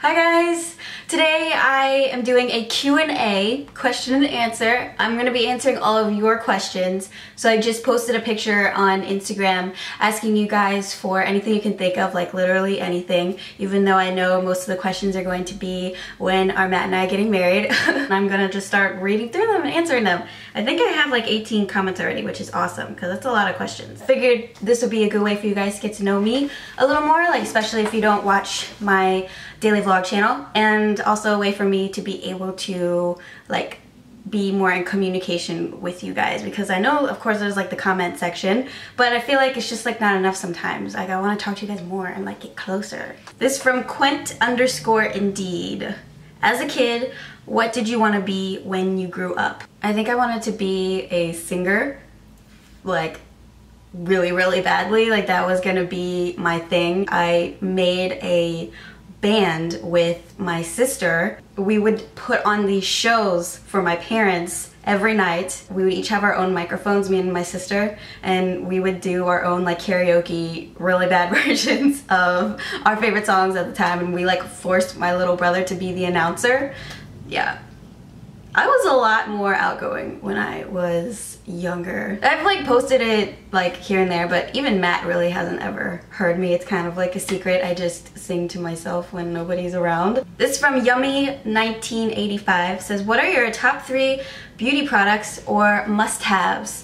Hi guys! Today I am doing a Q&A, question and answer. I'm going to be answering all of your questions. So I just posted a picture on Instagram asking you guys for anything you can think of, like literally anything, even though I know most of the questions are going to be when are Matt and I getting married. I'm going to just start reading through them and answering them. I think I have like 18 comments already, which is awesome because that's a lot of questions. I figured this would be a good way for you guys to get to know me a little more, like especially if you don't watch my daily vlog channel, and also a way for me to be able to like be more in communication with you guys, because I know of course there's like the comment section, but I feel like it's just like not enough sometimes. Like I want to talk to you guys more and like get closer. This from Quint_indeed. As a kid, what did you want to be when you grew up? I think I wanted to be a singer, like really badly. Like that was gonna be my thing. I made a band with my sister. We would put on these shows for my parents every night. We would each have our own microphones, me and my sister, and we would do our own like karaoke, really bad versions of our favorite songs at the time, and we like forced my little brother to be the announcer. Yeah. I was a lot more outgoing when I was younger. I've like posted it like here and there, but even Matt really hasn't ever heard me. It's kind of like a secret. I just sing to myself when nobody's around. This from Yummy1985 says, what are your top 3 beauty products or must-haves?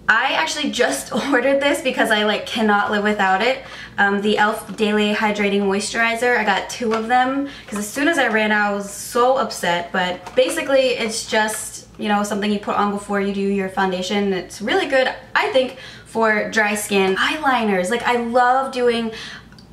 I actually just ordered this because I like cannot live without it. The e.l.f. Daily Hydrating Moisturizer. I got 2 of them because as soon as I ran out I was so upset, but basically it's just, you know, something you put on before you do your foundation. It's really good, I think, for dry skin. Eyeliners, like I love doing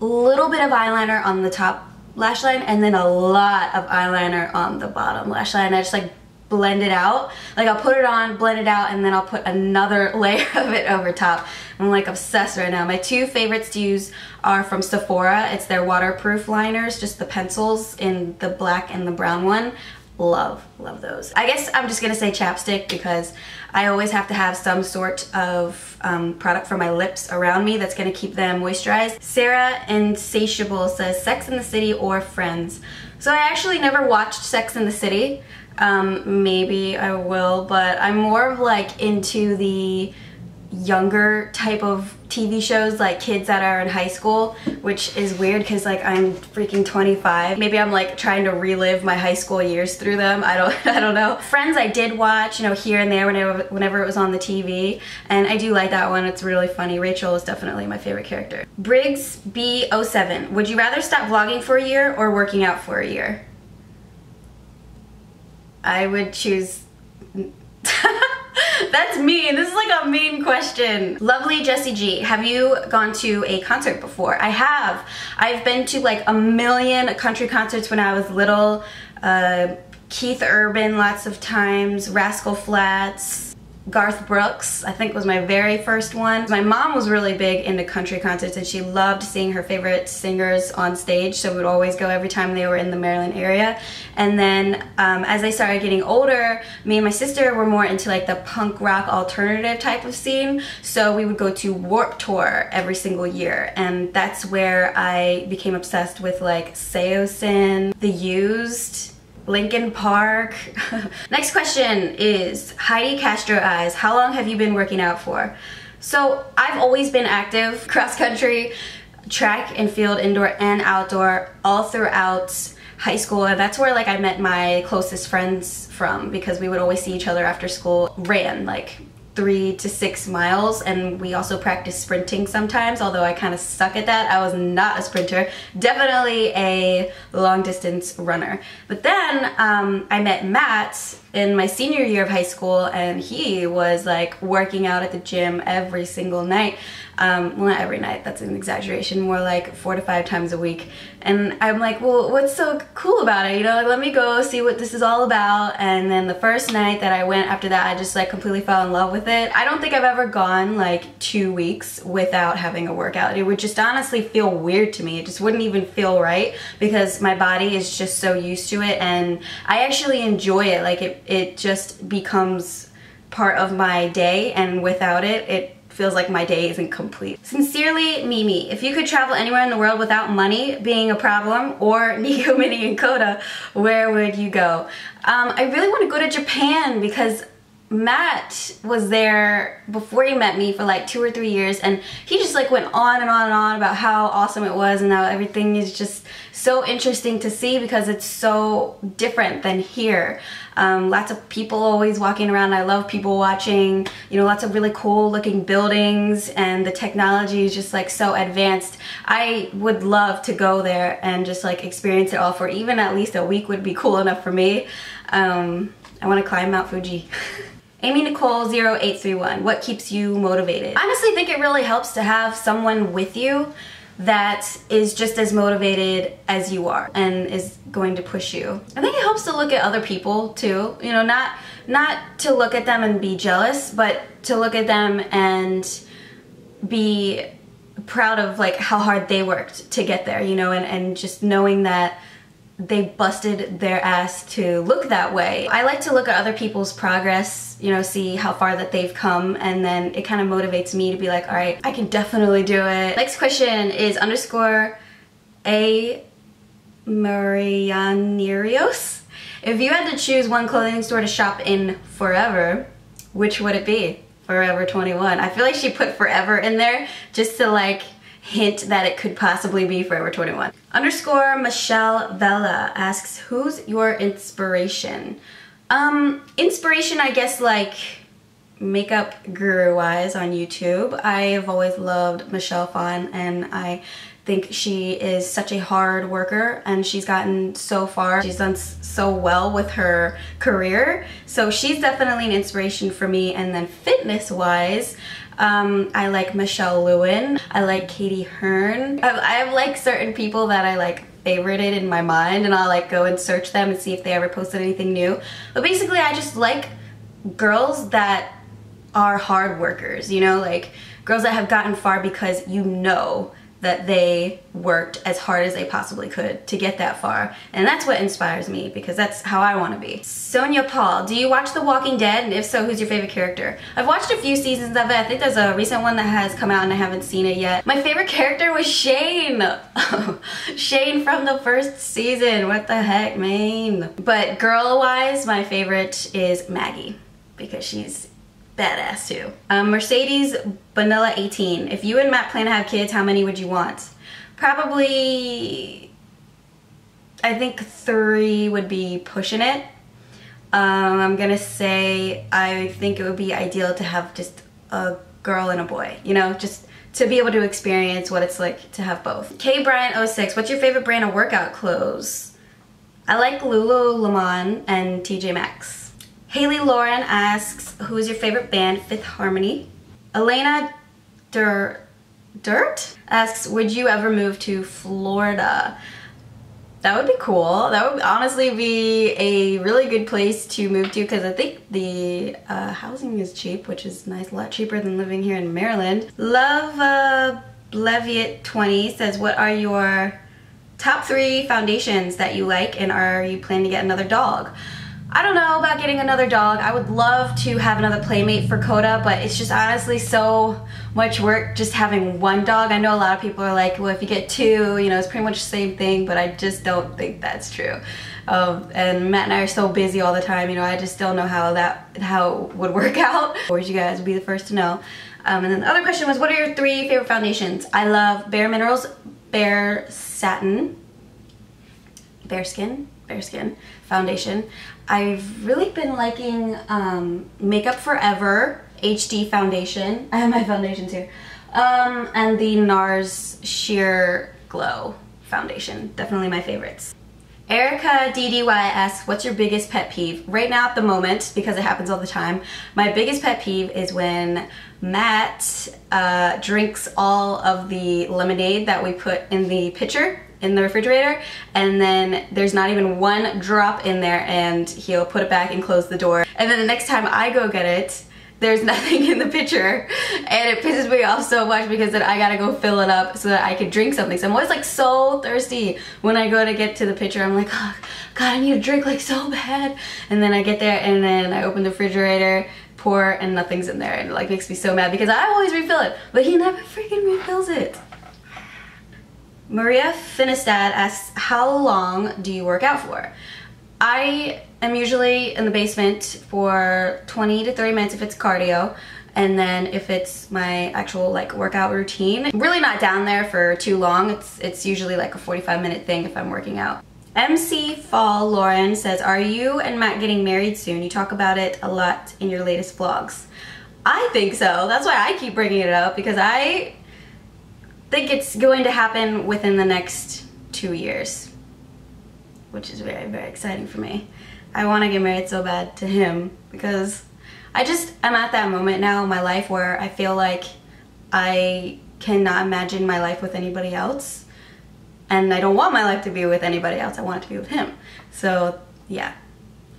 a little bit of eyeliner on the top lash line and then a lot of eyeliner on the bottom lash line. I just like blend it out. Like I'll put it on, blend it out, and then I'll put another layer of it over top. I'm like obsessed right now. My 2 favorites to use are from Sephora. It's their waterproof liners, just the pencils in the black and the brown one. Love those. I guess I'm just gonna say chapstick because I always have to have some sort of product for my lips around me that's gonna keep them moisturized. Sarah Insatiable says Sex and the City or Friends. So I actually never watched Sex and the City. Maybe I will, but I'm more of like into the younger type of TV shows, like kids that are in high school, which is weird because like I'm freaking 25. Maybe I'm like trying to relive my high school years through them. I don't know. Friends I did watch, you know, here and there whenever it was on the TV, and I do like that one. It's really funny. Rachel is definitely my favorite character. Briggs B07. Would you rather stop vlogging for a year or working out for a year? I would choose... That's mean. This is like a mean question. Lovely Jessie G. Have you gone to a concert before? I have. I've been to like a million country concerts when I was little. Keith Urban lots of times. Rascal Flatts. Garth Brooks, I think, was my very first one. My mom was really big into country concerts and she loved seeing her favorite singers on stage, so we would always go every time they were in the Maryland area. And then as I started getting older, me and my sister were more into like the punk rock alternative type of scene, so we would go to Warped Tour every single year, and that's where I became obsessed with like Seosin, The Used, Linkin Park. Next question is Heidi Castro Eyes. How long have you been working out for? So I've always been active, cross country, track and field, indoor and outdoor, all throughout high school, and that's where like I met my closest friends from, because we would always see each other after school. Ran like 3 to 6 miles, and we also practiced sprinting sometimes, although I kind of suck at that. I was not a sprinter, definitely a long distance runner. But then I met Matt in my senior year of high school, and he was like working out at the gym every single night. Well, not every night, that's an exaggeration, more like 4 to 5 times a week. And I'm like, well, what's so cool about it? You know, like, let me go see what this is all about. And then the first night that I went after that, I just like completely fell in love with it. I don't think I've ever gone like 2 weeks without having a workout. It would just honestly feel weird to me. It just wouldn't even feel right because my body is just so used to it, and I actually enjoy it. Like it just becomes part of my day, and without it, it feels like my day isn't complete. Sincerely, Mimi, if you could travel anywhere in the world without money being a problem, or Nico, Minnie, and Coda, where would you go? I really want to go to Japan because Matt was there before he met me for like 2 or 3 years, and he just like went on and on and on about how awesome it was and how everything is just so interesting to see because it's so different than here. Lots of people always walking around. I love people watching, you know, lots of really cool looking buildings, and the technology is just like so advanced. I would love to go there and just like experience it all for even at least a week would be cool enough for me. I want to climb Mount Fuji. Amy Nicole 0831, what keeps you motivated? I honestly think it really helps to have someone with you that is just as motivated as you are and is going to push you. I think it helps to look at other people too, you know, not to look at them and be jealous, but to look at them and be proud of like how hard they worked to get there, you know, and just knowing that they busted their ass to look that way. I like to look at other people's progress, you know, see how far that they've come, and then it kind of motivates me to be like, all right, I can definitely do it. Next question is _A Marianerios. If you had to choose one clothing store to shop in forever, which would it be? Forever 21. I feel like she put forever in there just to like hint that it could possibly be Forever 21. Michelle Vella asks, who's your inspiration? Inspiration, I guess, like makeup guru wise on YouTube. I have always loved Michelle Phan, and I think she is such a hard worker, and she's gotten so far. She's done so well with her career, so she's definitely an inspiration for me. And then fitness wise, I like Michelle Lewin. I like Katie Hearn. I have like certain people that I like favorited in my mind, and I'll like go and search them and see if they ever posted anything new. But basically I just like girls that are hard workers, you know, like girls that have gotten far because you know that they worked as hard as they possibly could to get that far. And that's what inspires me, because that's how I want to be. Sonia Paul, do you watch The Walking Dead? And if so, who's your favorite character? I've watched a few seasons of it. I think there's a recent one that has come out and I haven't seen it yet. My favorite character was Shane. Shane from the first season. What the heck, man? But girl-wise, my favorite is Maggie, because she's badass too. Mercedes Vanilla 18. If you and Matt plan to have kids, how many would you want? Probably, I think 3 would be pushing it. I'm gonna say I think it would be ideal to have just a girl and a boy, you know, just to be able to experience what it's like to have both. K Bryant 06, what's your favorite brand of workout clothes? I like Lululemon and TJ Maxx. Haley Lauren asks, who is your favorite band? Fifth Harmony. Elena Dirt asks, would you ever move to Florida? That would be cool. That would honestly be a really good place to move to, because I think the housing is cheap, which is nice, a lot cheaper than living here in Maryland. Love Leviat 20 says, what are your top 3 foundations that you like, and are you planning to get another dog? I don't know about getting another dog. I would love to have another playmate for Coda, but it's just honestly so much work just having one dog. I know a lot of people are like, well, if you get 2, you know, it's pretty much the same thing, but I just don't think that's true. And Matt and I are so busy all the time, you know, I just don't know how it would work out. Of course, you guys will be the first to know. And then the other question was, what are your 3 favorite foundations? I love Bare Minerals, Bare Satin, Bearskin foundation. I've really been liking Makeup Forever HD foundation. I have my foundations here. And the NARS Sheer Glow foundation. Definitely my favorites. Erica DDY asks, what's your biggest pet peeve? Right now at the moment, because it happens all the time, my biggest pet peeve is when Matt drinks all of the lemonade that we put in the pitcher in the refrigerator, and then there's not even 1 drop in there, and he'll put it back and close the door. And then the next time I go get it, there's nothing in the pitcher, and it pisses me off so much, because then I gotta go fill it up so that I can drink something. So I'm always like so thirsty when I go to get to the pitcher. I'm like, oh God, I need a drink like so bad. And then I get there, and then I open the refrigerator, pour and nothing's in there, and it like makes me so mad because I always refill it, but he never freaking refills it. Maria Finistad asks, how long do you work out for? I am usually in the basement for 20 to 30 minutes if it's cardio, and then if it's my actual like workout routine, I'm really not down there for too long. It's usually like a 45-minute thing if I'm working out. MC Fall Lauren says, are you and Matt getting married soon? You talk about it a lot in your latest vlogs. I think so. That's why I keep bringing it up, because I think it's going to happen within the next 2 years, which is very, very exciting for me. I want to get married so bad to him because I'm at that moment now in my life where I feel like I cannot imagine my life with anybody else. And I don't want my life to be with anybody else. I want it to be with him. So yeah,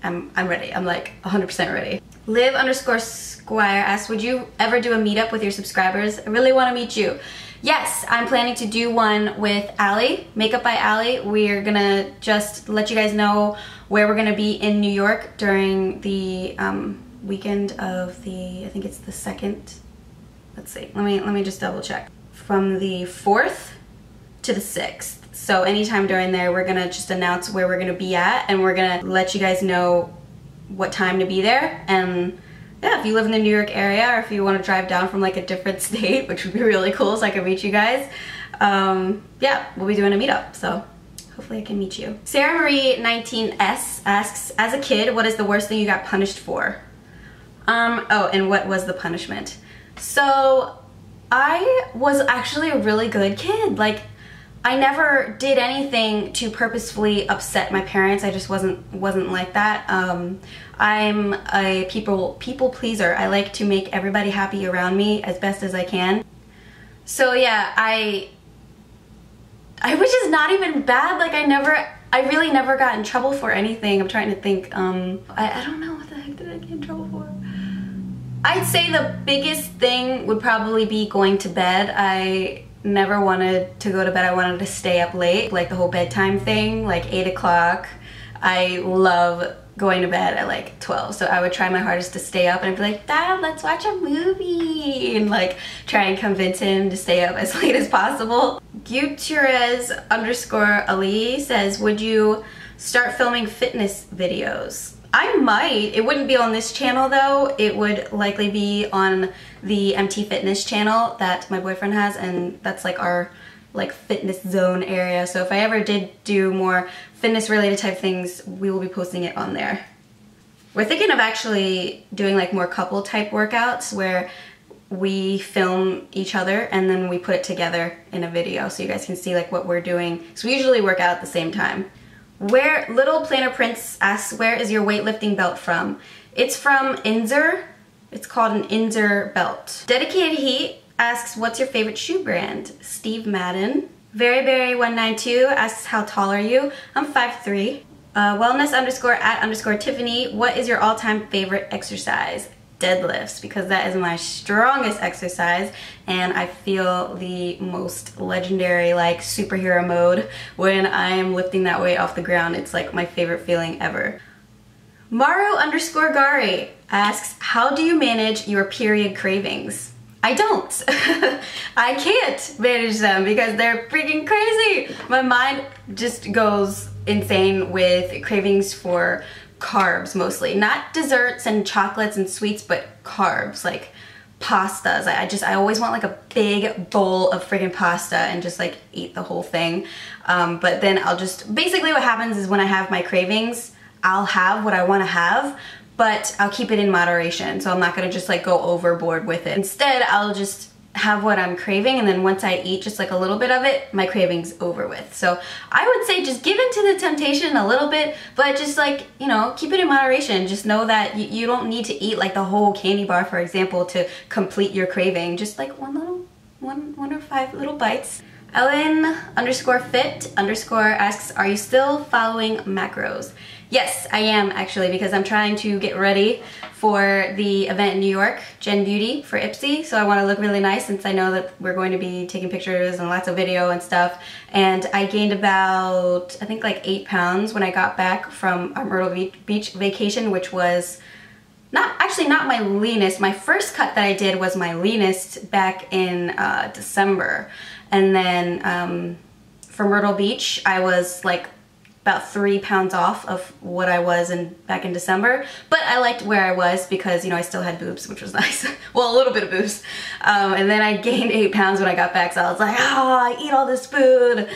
I'm ready. I'm like 100% ready. Liv_Squire asks, would you ever do a meetup with your subscribers? I really want to meet you. Yes, I'm planning to do one with Allie, Makeup by Allie. We're gonna just let you guys know where we're gonna be in New York during the weekend of the, I think it's the 2nd. Let's see, let me just double check. From the 4th to the 6th. So anytime during there, we're gonna just announce where we're gonna be at, and we're gonna let you guys know what time to be there. And yeah, if you live in the New York area, or if you want to drive down from like a different state, which would be really cool so I can meet you guys, yeah, we'll be doing a meetup, so hopefully I can meet you. Sarah Marie 19S asks, as a kid, what is the worst thing you got punished for? Oh, and what was the punishment? So I was actually a really good kid. Like, I never did anything to purposefully upset my parents. I just wasn't like that. I'm a people pleaser. I like to make everybody happy around me as best as I can. So yeah, I was just not even bad. Like I really never got in trouble for anything. I'm trying to think. I don't know, what the heck did I get in trouble for? I'd say the biggest thing would probably be going to bed. I never wanted to go to bed. I wanted to stay up late, like the whole bedtime thing, like 8 o'clock. I love going to bed at like 12, so I would try my hardest to stay up, and I'd be like, Dad, let's watch a movie, and like try and convince him to stay up as late as possible. Gutierrez_Ali says, would you start filming fitness videos? I might. It wouldn't be on this channel though. It would likely be on the MT Fitness channel that my boyfriend has, and that's like our like fitness zone area. So if I ever did do more fitness related type things, we will be posting it on there. We're thinking of actually doing like more couple type workouts where we film each other and then we put it together in a video so you guys can see like what we're doing. So we usually work out at the same time. Where Little Planner Prince asks, where is your weightlifting belt from? It's from Inzer. It's called an Inzer belt. Dedicated Heat asks, what's your favorite shoe brand? Steve Madden. Veryberry192 asks, how tall are you? I'm 5'3". Wellness_@_Tiffany, what is your all-time favorite exercise? Deadlifts, because that is my strongest exercise, and I feel the most legendary, like superhero mode when I am lifting that weight off the ground. It's like my favorite feeling ever. Maru_Gari asks, how do you manage your period cravings? I don't. I can't manage them because they're freaking crazy. My mind just goes insane with cravings for carbs mostly. Not desserts and chocolates and sweets, but carbs, like pastas. I always want like a big bowl of friggin' pasta and just like eat the whole thing. But then I'll just, basically what happens is when I have my cravings, I'll have what I want to have, but I'll keep it in moderation. So I'm not gonna just like go overboard with it. Instead, I'll just have what I'm craving, and then once I eat just like a little bit of it, my craving's over with. So I would say just give in to the temptation a little bit, but just like, you know, keep it in moderation. Just know that you don't need to eat like the whole candy bar, for example, to complete your craving. Just like one or 5 little bites. Ellen_fit_ asks, are you still following macros? Yes, I am actually, because I'm trying to get ready for the event in New York, Gen Beauty for Ipsy. So I want to look really nice since I know that we're going to be taking pictures and lots of video and stuff. And I gained about, I think like 8 pounds when I got back from our Myrtle Beach vacation, which was not my leanest. My first cut that I did was my leanest back in December. And then for Myrtle Beach, I was like about 3 pounds off of what I was back in December. But I liked where I was because, you know, I still had boobs, which was nice. Well, a little bit of boobs. And then I gained 8 pounds when I got back, so I was like, oh, I eat all this food.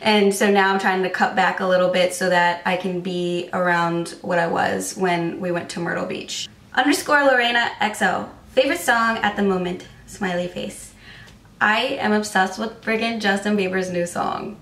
And so now I'm trying to cut back a little bit so that I can be around what I was when we went to Myrtle Beach. _Lorena XO. Favorite song at the moment? Smiley face. I am obsessed with friggin' Justin Bieber's new song.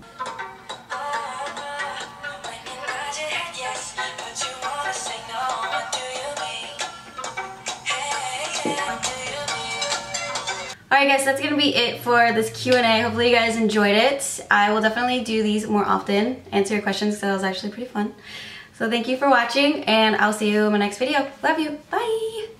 Alright guys, that's gonna be it for this Q&A. Hopefully you guys enjoyed it. I will definitely do these more often, answer your questions, because that was actually pretty fun. So thank you for watching, and I'll see you in my next video. Love you. Bye!